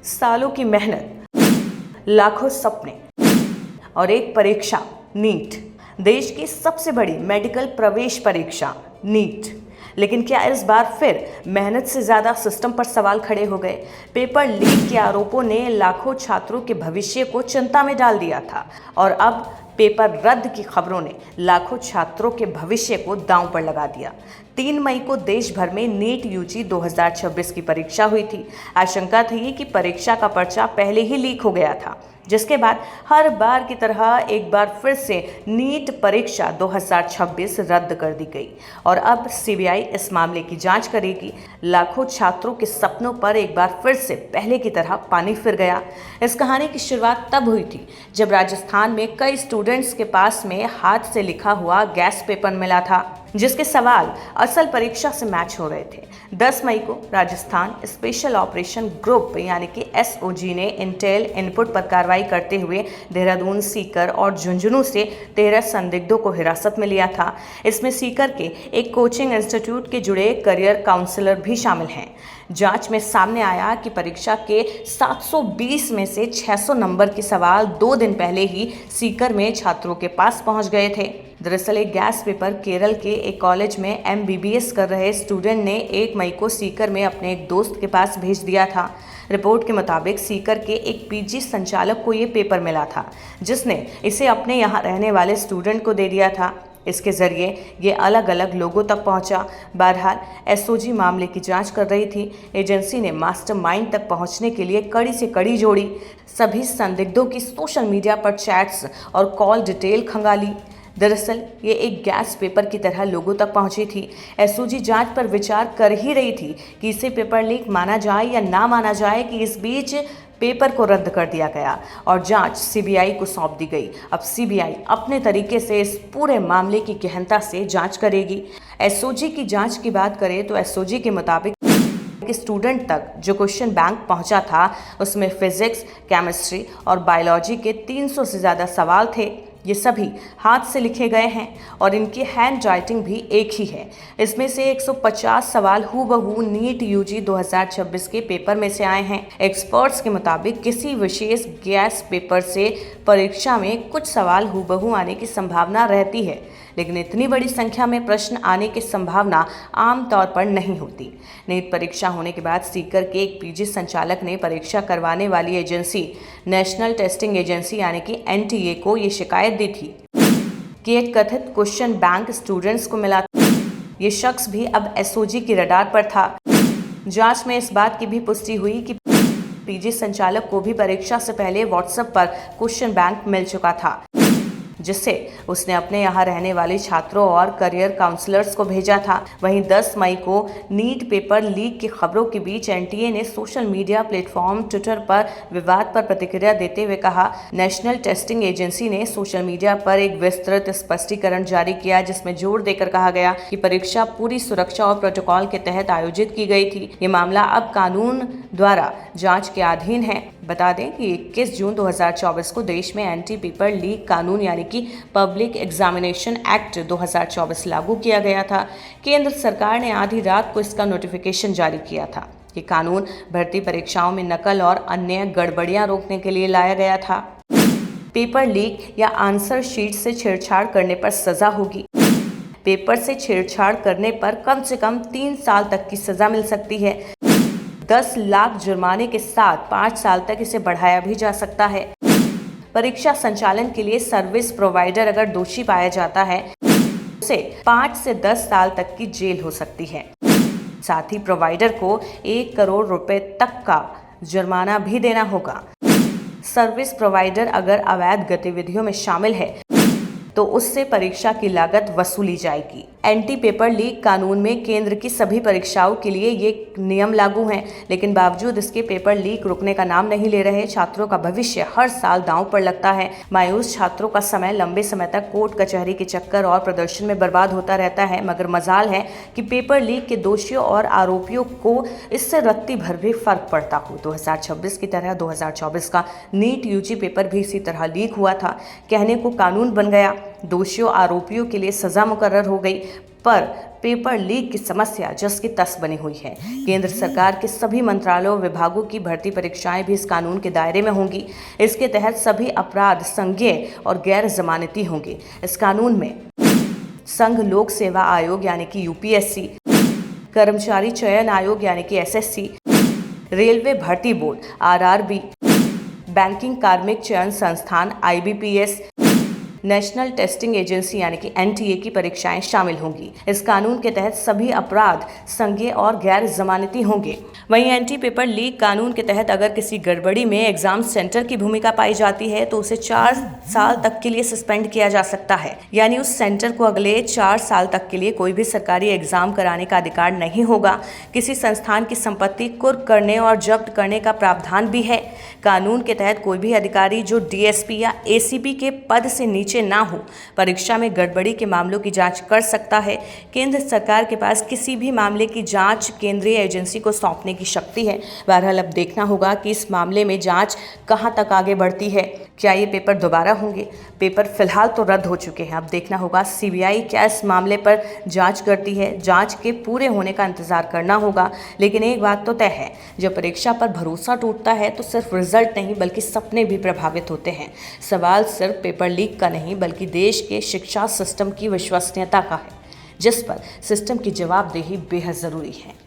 सालों की मेहनत, लाखों सपने और एक परीक्षा नीट, देश की सबसे बड़ी मेडिकल प्रवेश परीक्षा नीट। लेकिन क्या इस बार फिर मेहनत से ज़्यादा सिस्टम पर सवाल खड़े हो गए? पेपर लीक के आरोपों ने लाखों छात्रों के भविष्य को चिंता में डाल दिया था और अब पेपर रद्द की खबरों ने लाखों छात्रों के भविष्य को दांव पर लगा दिया। 3 मई को देश भर में नीट यूजी 2026 की परीक्षा हुई थी। आशंका थी कि परीक्षा का पर्चा पहले ही लीक हो गया था, जिसके बाद हर बार की तरह एक बार फिर से नीट परीक्षा 2026 रद्द कर दी गई और अब सीबीआई इस मामले की जांच करेगी। लाखों छात्रों के सपनों पर एक बार फिर से पहले की तरह पानी फिर गया। इस कहानी की शुरुआत तब हुई थी जब राजस्थान में कई स्टूडेंट्स के पास में हाथ से लिखा हुआ गैस पेपर मिला था, जिसके सवाल असल परीक्षा से मैच हो रहे थे। 10 मई को राजस्थान स्पेशल ऑपरेशन ग्रुप यानी कि एसओजी ने इंटेल इनपुट पर कार्रवाई करते हुए देहरादून, सीकर और झुंझुनू से 13 संदिग्धों को हिरासत में लिया था। इसमें सीकर के एक कोचिंग इंस्टीट्यूट के जुड़े करियर काउंसलर भी शामिल हैं। जांच में सामने आया कि परीक्षा के 720 में से 600 नंबर के सवाल 2 दिन पहले ही सीकर में छात्रों के पास पहुंच गए थे। दरअसल एक गैस पेपर केरल के एक कॉलेज में एमबीबीएस कर रहे स्टूडेंट ने 1 मई को सीकर में अपने एक दोस्त के पास भेज दिया था। रिपोर्ट के मुताबिक सीकर के एक पीजी संचालक को ये पेपर मिला था, जिसने इसे अपने यहाँ रहने वाले स्टूडेंट को दे दिया था। इसके जरिए ये अलग अलग लोगों तक पहुंचा। बहरहाल एसओजी मामले की जांच कर रही थी। एजेंसी ने मास्टरमाइंड तक पहुंचने के लिए कड़ी से कड़ी जोड़ी। सभी संदिग्धों की सोशल मीडिया पर चैट्स और कॉल डिटेल खंगाली। दरअसल ये एक गैस पेपर की तरह लोगों तक पहुंची थी। एसओजी जांच पर विचार कर ही रही थी कि इसे पेपर लीक माना जाए या ना माना जाए कि इस बीच पेपर को रद्द कर दिया गया और जांच सीबीआई को सौंप दी गई। अब सीबीआई अपने तरीके से इस पूरे मामले की गहनता से जांच करेगी। एसओजी की जांच की बात करें तो एसओजी के मुताबिक स्टूडेंट तक जो क्वेश्चन बैंक पहुंचा था उसमें फिजिक्स, केमिस्ट्री और बायोलॉजी के 300 से ज़्यादा सवाल थे। ये सभी हाथ से लिखे गए हैं और इनकी हैंड राइटिंग भी एक ही है। इसमें से 150 सवाल हूबहू नीट यूजी 2026 के पेपर में से आए हैं। एक्सपर्ट्स के मुताबिक किसी विशेष गैस पेपर से परीक्षा में कुछ सवाल हूबहू आने की संभावना रहती है, लेकिन इतनी बड़ी संख्या में प्रश्न आने की संभावना आमतौर पर नहीं होती। नीट परीक्षा होने के बाद सीकर के एक पीजी संचालक ने परीक्षा करवाने वाली एजेंसी नेशनल टेस्टिंग एजेंसी यानी कि एनटीए को ये शिकायत दी थी कि एक कथित क्वेश्चन बैंक स्टूडेंट्स को मिला। ये शख्स भी अब एसओजी की रडार पर था। जांच में इस बात की भी पुष्टि हुई कि पीजी संचालक को भी परीक्षा से पहले व्हाट्सएप पर क्वेश्चन बैंक मिल चुका था, जिससे उसने अपने यहाँ रहने वाले छात्रों और करियर काउंसलर्स को भेजा था। वहीं 10 मई को नीट पेपर लीक की खबरों के बीच एनटीए ने सोशल मीडिया प्लेटफॉर्म ट्विटर पर विवाद पर प्रतिक्रिया देते हुए कहा, नेशनल टेस्टिंग एजेंसी ने सोशल मीडिया पर एक विस्तृत स्पष्टीकरण जारी किया, जिसमें जोर देकर कहा गया कि परीक्षा पूरी सुरक्षा और प्रोटोकॉल के तहत आयोजित की गई थी। ये मामला अब कानून द्वारा जाँच के अधीन है। बता दें कि 21 जून 2024 को देश में एंटी पेपर लीक कानून यानी कि पब्लिक एग्जामिनेशन एक्ट 2024 लागू किया गया था। केंद्र सरकार ने आधी रात को इसका नोटिफिकेशन जारी किया था। ये कानून भर्ती परीक्षाओं में नकल और अन्य गड़बड़ियां रोकने के लिए लाया गया था। पेपर लीक या आंसर शीट से छेड़छाड़ करने पर सजा होगी। पेपर से छेड़छाड़ करने पर कम से कम 3 साल तक की सजा मिल सकती है। 10 लाख जुर्माने के साथ 5 साल तक इसे बढ़ाया भी जा सकता है। परीक्षा संचालन के लिए सर्विस प्रोवाइडर अगर दोषी पाया जाता है, उसे 5 से 10 साल तक की जेल हो सकती है। साथ ही प्रोवाइडर को 1 करोड़ रुपए तक का जुर्माना भी देना होगा। सर्विस प्रोवाइडर अगर अवैध गतिविधियों में शामिल है तो उससे परीक्षा की लागत वसूली जाएगी। एंटी पेपर लीक कानून में केंद्र की सभी परीक्षाओं के लिए ये नियम लागू हैं, लेकिन बावजूद इसके पेपर लीक रुकने का नाम नहीं ले रहे। छात्रों का भविष्य हर साल दांव पर लगता है। मायूस छात्रों का समय लंबे समय तक कोर्ट कचहरी के चक्कर और प्रदर्शन में बर्बाद होता रहता है। मगर मजाल है कि पेपर लीक के दोषियों और आरोपियों को इससे रत्ती भर भी फर्क पड़ता हो। 2026 की तरह 2024 का नीट यूजी पेपर भी इसी तरह लीक हुआ था। कहने को कानून बन गया, दोषियों आरोपियों के लिए सजा मुकर्रर हो गई, पर पेपर लीक की समस्या जस की तस बनी हुई है। केंद्र सरकार के सभी मंत्रालयों और विभागों की भर्ती परीक्षाएं भी इस कानून के दायरे में होंगी। इसके तहत सभी अपराध संज्ञेय और गैर जमानती होंगे। इस कानून में संघ लोक सेवा आयोग यानी कि यूपीएससी, कर्मचारी चयन आयोग यानी कि एसएससी, रेलवे भर्ती बोर्ड आरआरबी, बैंकिंग कार्मिक चयन संस्थान आईबीपीएस, नेशनल टेस्टिंग एजेंसी यानी कि एनटीए की परीक्षाएं शामिल होंगी। इस कानून के तहत सभी अपराध संज्ञेय और गैर जमानती होंगे। वहीं एंटी पेपर लीक कानून के तहत अगर किसी गड़बड़ी में एग्जाम सेंटर की भूमिका पाई जाती है तो उसे 4 साल तक के लिए सस्पेंड किया जा सकता है। यानी उस सेंटर को अगले 4 साल तक के लिए कोई भी सरकारी एग्जाम कराने का अधिकार नहीं होगा। किसी संस्थान की संपत्ति कुर्क करने और जब्त करने का प्रावधान भी है। कानून के तहत कोई भी अधिकारी जो डीएसपी या एसीपी के पद से नीचे ना हो, परीक्षा में गड़बड़ी के मामलों की जांच कर सकता है। केंद्र सरकार के पास किसी भी मामले की जांच केंद्रीय एजेंसी को सौंपने की शक्ति है। बहरहाल अब देखना होगा कि इस मामले में जांच कहां तक आगे बढ़ती है। क्या ये पेपर दोबारा होंगे? पेपर फिलहाल तो रद्द हो चुके हैं। अब देखना होगा सीबीआई क्या इस मामले पर जांच करती है। जांच के पूरे होने का इंतजार करना होगा। लेकिन एक बात तो तय है, जब परीक्षा पर भरोसा टूटता है तो सिर्फ रिजल्ट नहीं बल्कि सपने भी प्रभावित होते हैं। सवाल सिर्फ पेपर लीक का नहीं बल्कि देश के शिक्षा सिस्टम की विश्वसनीयता का है, जिस पर सिस्टम की जवाबदेही बेहद जरूरी है।